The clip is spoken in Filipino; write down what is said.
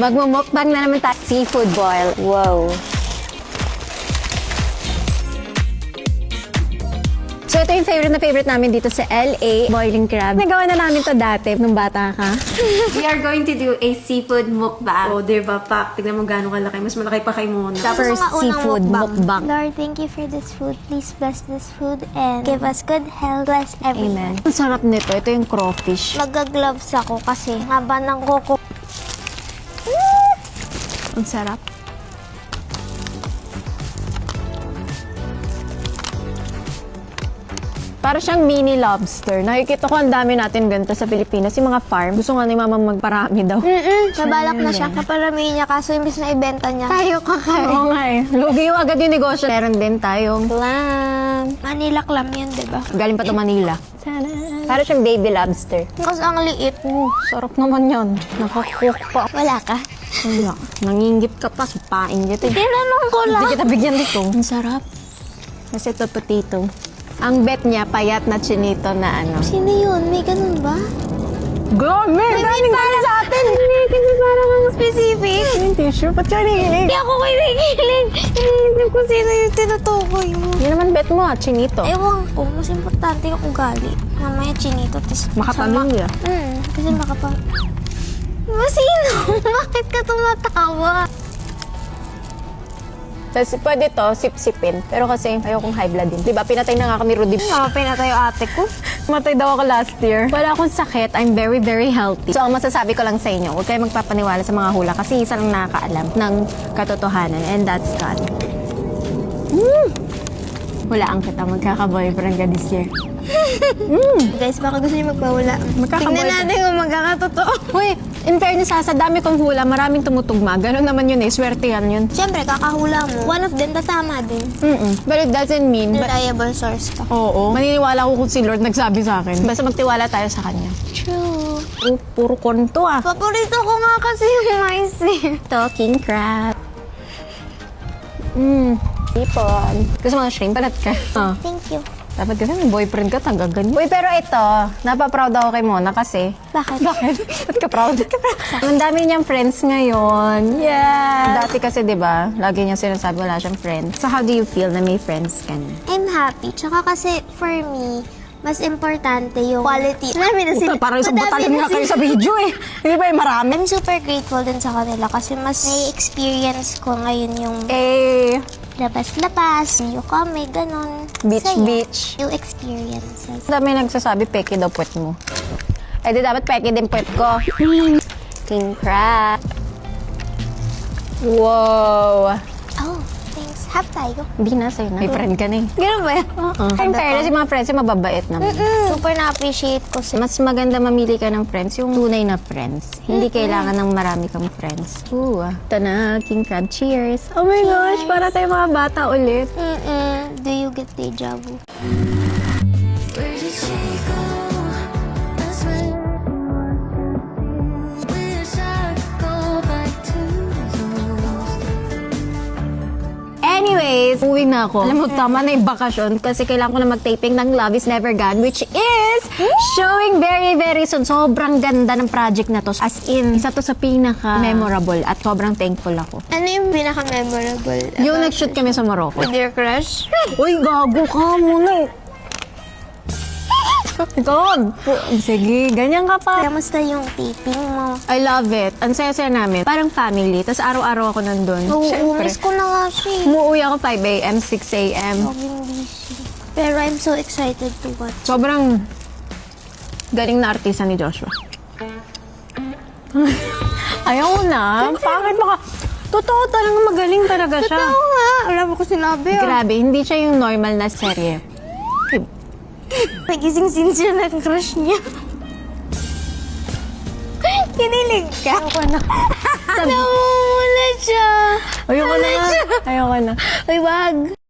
Magmumukbang na naman tayo. Seafood boil. Wow. So, ito yung favorite namin dito sa LA. Boiling crab. Nagawa na namin to dati nung bata ka. We are going to do a seafood mukbang. Oh, diba, Pak? Tignan mo gano'ng kalaki. Mas malaki pa kay Mona. First seafood mukbang. Lord, thank you for this food. Please bless this food and give us good health. Bless everyone. Amen. Ang sarap nito. Ito yung crawfish. Mag-gloves ako kasi haba ng kuko. Ang sarap. Para siyang mini lobster. Nakikita ko ang dami natin ganito sa Pilipinas. Yung mga farm. Gusto nga ni mama magparami daw. Nabalak na siya. Kaparamihin niya kaso imbis na ibenta niya. Tayo kakain. Oo nga eh. Lugi yung agad yung negosyo. Meron din tayong clam. Manila clam yan, diba? Galing pa to Manila. Para siyang baby lobster. Kasi ang liit. Sarap naman yan. Nakakook pa. Wala ka? Wala. Nangingip ka pa. Supain kita. Tinanong ko lang. Hindi kita bigyan dito. Ang sarap. Kasi ito potato. Ang bet niya, payat na chinito na ano. Sino yun? May ganun ba? Grabe! Daming galing sa atin! Hindi, kasi parang ang specific. Yung tissue, ba't ka nakikinig? Hindi ako kinikilig. Hindi ko sino yung tinutukoy mo. Yan naman bet mo, chinito. Ewan ko, mas importante yung ugali. Mamaya chinito, tis... Makapamilya. Kasi Sino? Bakit ka tumatawa? Tapos pwede to, sip-sipin. Pero kasi ayokong high blood din. Diba, pinatay na nga ako ni Rudy. Pinatay yung ate ko. Matay daw ako last year. Wala akong sakit. I'm very, very healthy. So, ang masasabi ko lang sa inyo, huwag kayo magpapaniwala sa mga hula kasi isa lang nakakaalam ng katotohanan. And that's God. Hulaan kita, magkaka-boyfriend ka this year. Guys, baka gusto niyo magpawala. Magkakaboy Tingnan natin kung magkakatotoo. Uy, in fairness sa dami kong hula, maraming tumutugma. Ganun naman yun eh, swerte yan yun. Siyempre, kakahula mo. One of them, tatama din. But it doesn't mean... Reliable source ka. Oo. Maniniwala ko kung si Lord nagsabi sa akin. Basta magtiwala tayo sa Kanya. True. Puro konto ah. Paborito ko nga kasi yung mais eh. Talking crab. Ipon. Gusto mo ng shrimp? Balat ka. Thank you. Dapat kasi may boyfriend ka, tagagan. Uy, pero ito, napaproud ako kay Mona kasi... Bakit? Bakit? Ba't ka proud? Ang dami niyang friends ngayon. Yeah! Dati kasi, di ba, lagi niya sinasabi wala siyang friends. So, how do you feel na may friends ka na? I'm happy. Tsaka kasi, for me, mas importante yung quality. Marami na sila. Parang isang Madami batalyon na nga kayo sila. sa video eh. Hindi ba marami? I'm super grateful din sa kanila kasi mas na-experience ko ngayon yung labas-labas, yung kami, ganon. Beach. Yung experiences. Dami nagsasabi, peke daw puwet mo. Eh di dapat peke din puwet ko. King crab. Wow. Oh, thanks. Half tayo. Hindi na, sa'yo na. May friend ka na eh. Ganun ba yan? In fairness, yung mga friends yung mababait naman. Super na-appreciate ko sila. Mas maganda mamili ka ng friends, yung tunay na friends. Hindi kailangan ng marami kang friends. Ito na, King Crab. Cheers! Oh my gosh, para tayo mga bata ulit. Do you get deja vu? Where did she go? I swear wish I could go back to those. Anyways, uwi na ako. Alam mo, tama na yung bakasyon kasi kailangan ko na mag-taping ng Love is Never Gone, which is showing very, very soon. Sobrang ganda ng project na to. As in, isa to sa pinaka-memorable at sobrang thankful ako. Ano yung pinaka-memorable? Yung nag-shoot kami sa Morocco. With your crush? Uy, gago ka muna. Ikaw, sige, ganyan ka pa. Kamusta yung taping mo? I love it. Ang saya-saya namin. Parang family. Tapos araw-araw ako nandun. Oo, miss ko na nga siya. Umuwi ako 5 a.m., 6 a.m. Laging busy. Pero I'm so excited to watch. Sobrang galing na artista ni Joshua. Ayaw na. Bakit baka... Totoo talaga, magaling talaga siya. Totoo nga. Alam mo ko sinabi. Grabe, hindi siya yung normal na serye. Nagising-sin siya ng crush niya. Kinilig ka? Ayoko na. Namumula siya. Ayoko na. Ayoko na. Uy, wag.